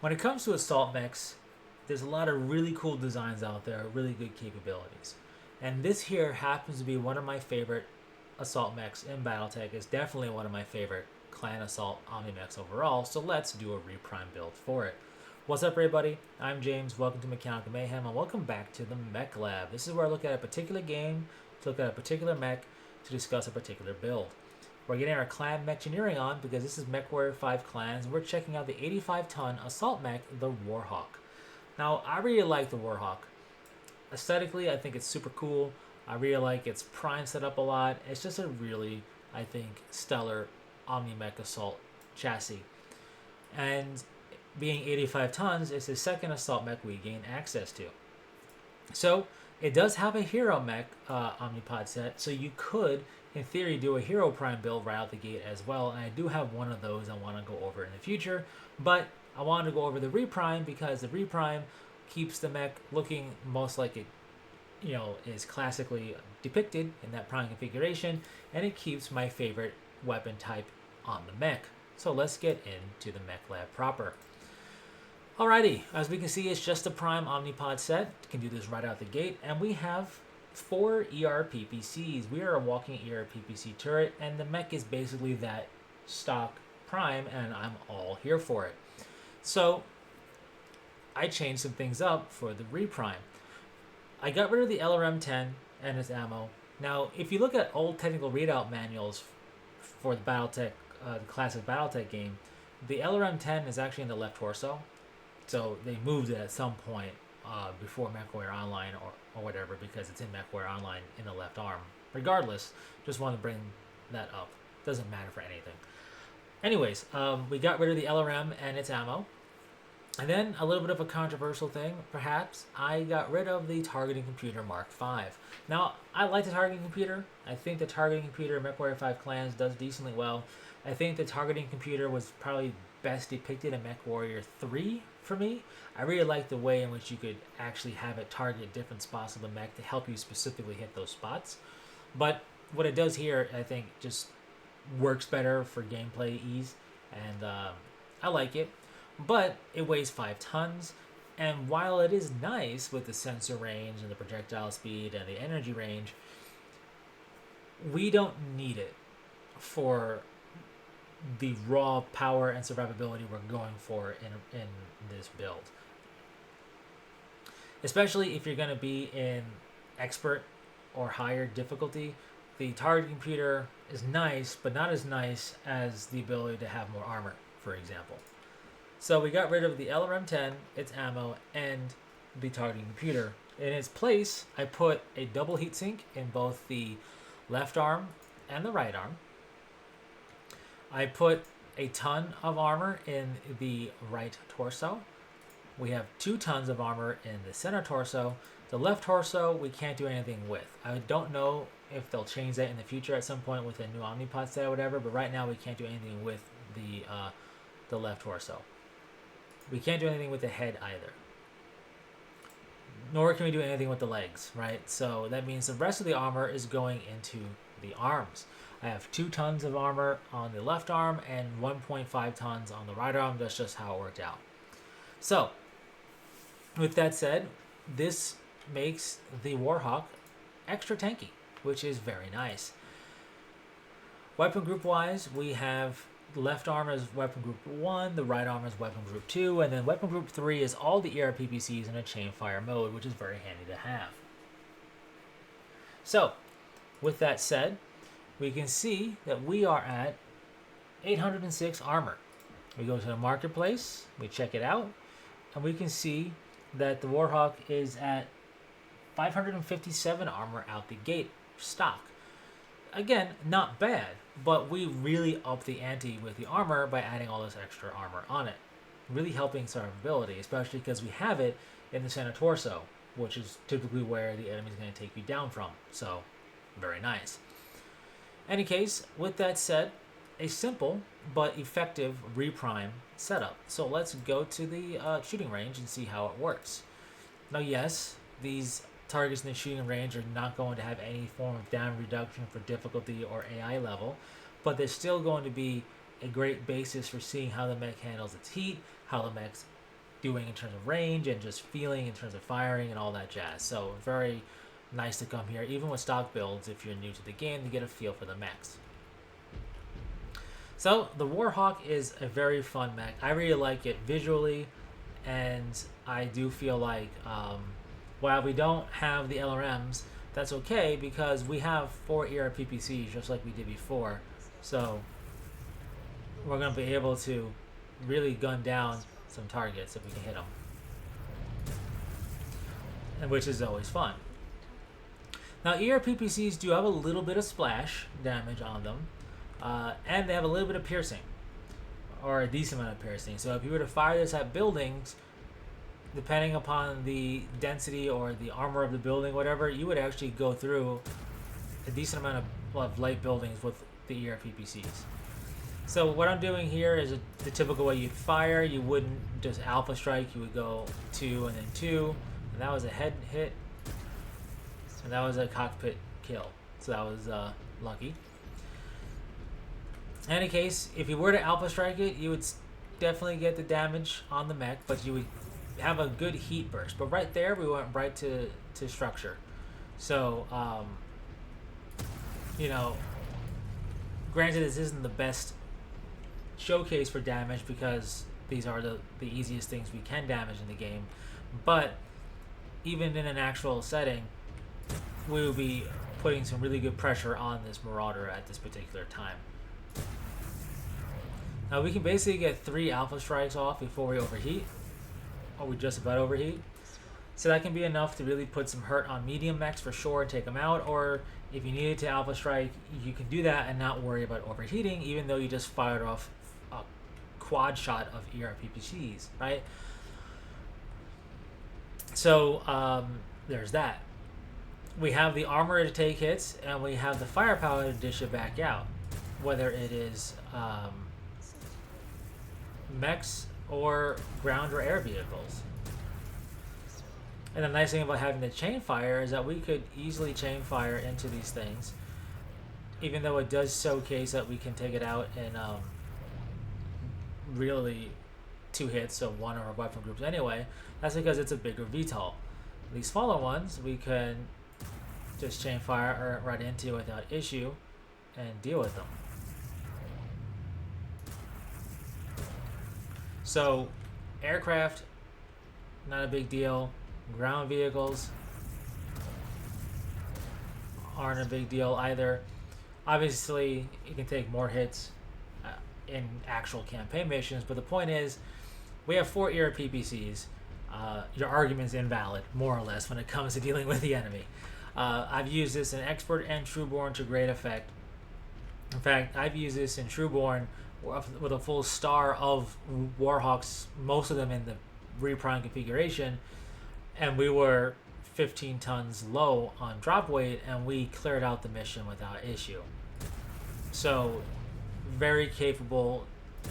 When it comes to assault mechs, there's a lot of really cool designs out there, really good capabilities. And this here happens to be one of my favorite assault mechs in Battletech. It's definitely one of my favorite clan assault omni mechs overall, so let's do a reprime build for it. What's up everybody? I'm James, welcome to Mechanical Mayhem, and welcome back to the Mech Lab. This is where I look at a particular game, to look at a particular mech, to discuss a particular build. We're getting our clan mechanineering on because this is MW5 Clans, and we're checking out the 85-ton assault mech, the Warhawk. Now, I really like the Warhawk. Aesthetically, I think it's super cool. I really like its prime setup a lot. It's just a really, I think, stellar omni-mech assault chassis. And being 85 tons, it's the second assault mech we gain access to. So, it does have a hero mech omnipod set, so you could, in theory, do a hero prime build right out the gate as well. And I do have one of those I want to go over in the future, but I wanted to go over the RePrime because the RePrime keeps the mech looking most like it, is classically depicted in that prime configuration, and it keeps my favorite weapon type on the mech. So let's get into the mech lab proper. Alrighty, as we can see, it's just a prime omnipod set. You can do this right out the gate, and we have 4 ERPPCs. We are a walking ERPPC turret, and the mech is basically that stock prime, and I'm all here for it. So I changed some things up for the RePrime. I got rid of the LRM-10 and its ammo. Now, if you look at old technical readout manuals for the Battletech, the classic Battletech game, the LRM-10 is actually in the left torso. So they moved it at some point before MechWarrior Online or whatever, because it's in MechWarrior Online in the left arm. Regardless, just want to bring that up. Doesn't matter for anything. Anyways, we got rid of the LRM and its ammo. And then a little bit of a controversial thing, perhaps, I got rid of the targeting computer Mark V. Now, I like the targeting computer. I think the targeting computer in MW5 Clans does decently well. I think the targeting computer was probably best depicted in MechWarrior 3 for me. I really like the way in which you could actually have it target different spots of the mech to help you specifically hit those spots. But what it does here, I think, just works better for gameplay ease, and I like it. But it weighs 5 tons, and while it is nice with the sensor range and the projectile speed and the energy range, we don't need it for the raw power and survivability we're going for in this build. Especially if you're going to be in expert or higher difficulty, the target computer is nice, but not as nice as the ability to have more armor, for example. So we got rid of the LRM-10, its ammo, and the targeting computer. In its place, I put a double heatsink in both the left arm and the right arm. I put a ton of armor in the right torso. We have 2 tons of armor in the center torso. The left torso, we can't do anything with. I don't know if they'll change that in the future at some point with a new Omnipod set or whatever, but right now we can't do anything with the left torso. We can't do anything with the head either. Nor can we do anything with the legs, right? So that means the rest of the armor is going into the arms. I have 2 tons of armor on the left arm and 1.5 tons on the right arm. That's just how it worked out. So, with that said, this makes the Warhawk extra tanky, which is very nice. Weapon group wise, we have the left arm is weapon group 1, the right arm is weapon group 2, and then weapon group 3 is all the ERPPCs in a chain fire mode, which is very handy to have. So, with that said, we can see that we are at 806 armor. We go to the marketplace, we check it out, and we can see that the Warhawk is at 557 armor out the gate, stock. Again, not bad, but we really up the ante with the armor by adding all this extra armor on it. Really helping survivability, especially because we have it in the center torso, which is typically where the enemy is going to take you down from. So, very nice. Any case, with that said, a simple but effective RePrime setup. So let's go to the shooting range and see how it works. Now, yes, these targets in the shooting range are not going to have any form of damage reduction for difficulty or AI level, but there's still going to be a great basis for seeing how the mech handles its heat, how the mech doing in terms of range and just feeling in terms of firing and all that jazz. So very nice to come here, even with stock builds, if you're new to the game, to get a feel for the mechs. So the Warhawk is a very fun mech. I really like it visually, and I do feel like while we don't have the LRMs, that's okay because we have 4 ERPPCs just like we did before. So we're going to be able to really gun down some targets if we can hit them, and which is always fun. Now ERPPCs do have a little bit of splash damage on them, and they have a little bit of piercing, or a decent amount of piercing. So if you were to fire this at buildings, depending upon the density or the armor of the building, whatever, you would actually go through a decent amount of light buildings with the ERPPCs. So what I'm doing here is the typical way you'd fire. You wouldn't just alpha strike, you would go 2 and then 2, and that was a head hit, and that was a cockpit kill. So that was lucky. In any case, if you were to alpha strike it, you would definitely get the damage on the mech, but you would have a good heat burst. But right there, we went right to structure. So, you know, granted, this isn't the best showcase for damage because these are the easiest things we can damage in the game. But even in an actual setting, we will be putting some really good pressure on this Marauder at this particular time. Now we can basically get 3 alpha strikes off before we overheat, or we just about overheat. So that can be enough to really put some hurt on medium mechs for sure and take them out, or if you needed to alpha strike, you can do that and not worry about overheating, even though you just fired off a quad shot of ERPPCs, right? So there's that. We have the armor to take hits, and we have the firepower to dish it back out, whether it is mechs or ground or air vehicles. And the nice thing about having the chain fire is that we could easily chain fire into these things, even though it does showcase that we can take it out in really 2 hits, so 1 of our weapon groups anyway. That's because it's a bigger VTOL. These smaller ones we can just chain fire right into without issue and deal with them. So aircraft, not a big deal. Ground vehicles aren't a big deal either. Obviously, you can take more hits in actual campaign missions, but the point is, we have 4 ERPPCs. Your argument's invalid, more or less, when it comes to dealing with the enemy. I've used this in Expert and Trueborn to great effect. In fact, I've used this in Trueborn with a full star of Warhawks, most of them in the RePrime configuration, and we were 15 tons low on drop weight, and we cleared out the mission without issue. So, very capable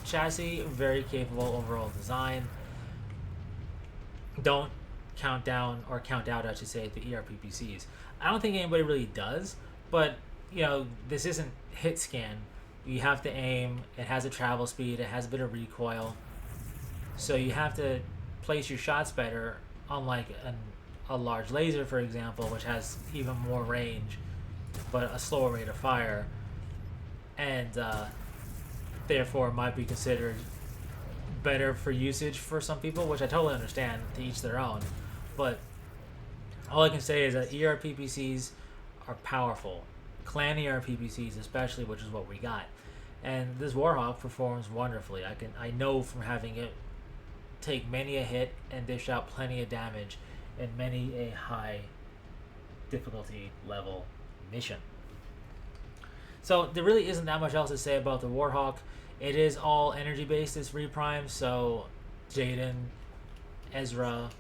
chassis, very capable overall design. Don't count down, or count out, I should say, the ERPPCs. I don't think anybody really does, but, you know, this isn't hit scan. You have to aim, it has a travel speed, it has a bit of recoil, so you have to place your shots better, unlike a large laser, for example, which has even more range but a slower rate of fire, and therefore might be considered better for usage for some people, which I totally understand, to each their own. But all I can say is that ERPPCs are powerful. Clan ERPPCs especially, which is what we got. And this Warhawk performs wonderfully. I know from having it take many a hit and dish out plenty of damage in many a high difficulty level mission. So there really isn't that much else to say about the Warhawk. It is all energy based, this RePrime, so Jaden, Ezra,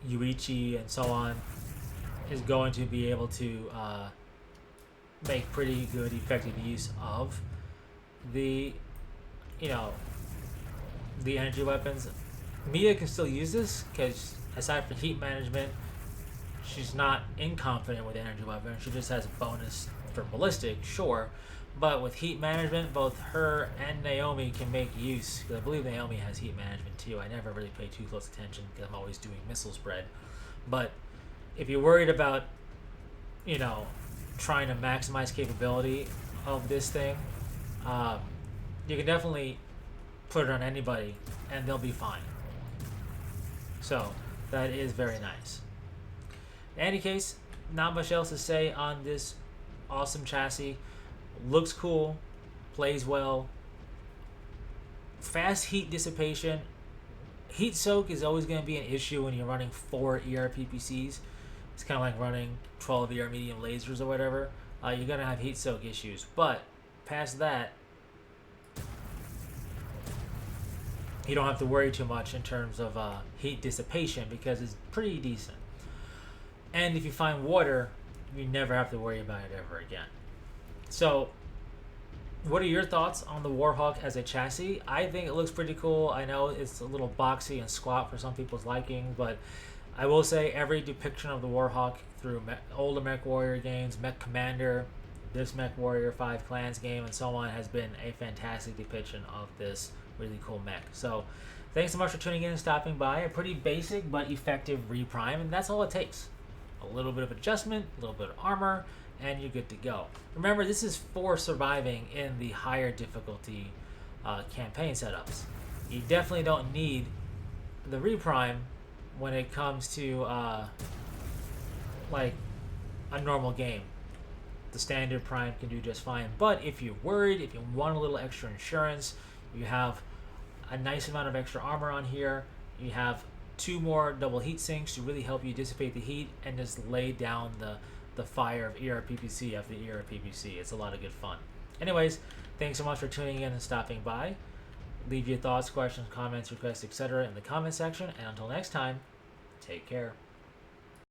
Yuichi, and so on is going to be able to make pretty good effective use of the, you know, the energy weapons. Mia can still use this because aside from heat management, she's not incompetent with energy weapons. She just has a bonus for ballistic, sure, But with heat management, both her and Naomi can make use, because I believe Naomi has heat management too. I never really pay too close attention because I'm always doing missile spread. But if you're worried about, you know, trying to maximize capability of this thing, you can definitely put it on anybody and they'll be fine. So that is very nice. In any case, not much else to say on this awesome chassis. Looks cool, plays well. Fast heat dissipation. Heat soak is always going to be an issue when you're running 4 ERPPCs. It's kind of like running 12 ER medium lasers or whatever. You're going to have heat soak issues. But past that, you don't have to worry too much in terms of heat dissipation because it's pretty decent. And if you find water, you never have to worry about it ever again. So, what are your thoughts on the Warhawk as a chassis? I think it looks pretty cool. I know it's a little boxy and squat for some people's liking, but I will say every depiction of the Warhawk through older Mech Warrior games, Mech Commander, this MW5 Clans game, and so on has been a fantastic depiction of this really cool mech. So, thanks so much for tuning in and stopping by. A pretty basic but effective RePrime, and that's all it takes. A little bit of adjustment, a little bit of armor, and you're good to go. Remember, this is for surviving in the higher difficulty campaign setups. You definitely don't need the RePrime when it comes to like a normal game. The standard Prime can do just fine. But if you're worried, if you want a little extra insurance, you have a nice amount of extra armor on here. You have 2 more double heat sinks to really help you dissipate the heat and just lay down the fire of ERPPC after ERPPC. It's a lot of good fun. Anyways, thanks so much for tuning in and stopping by. Leave your thoughts, questions, comments, requests, etc. in the comment section. And until next time, take care.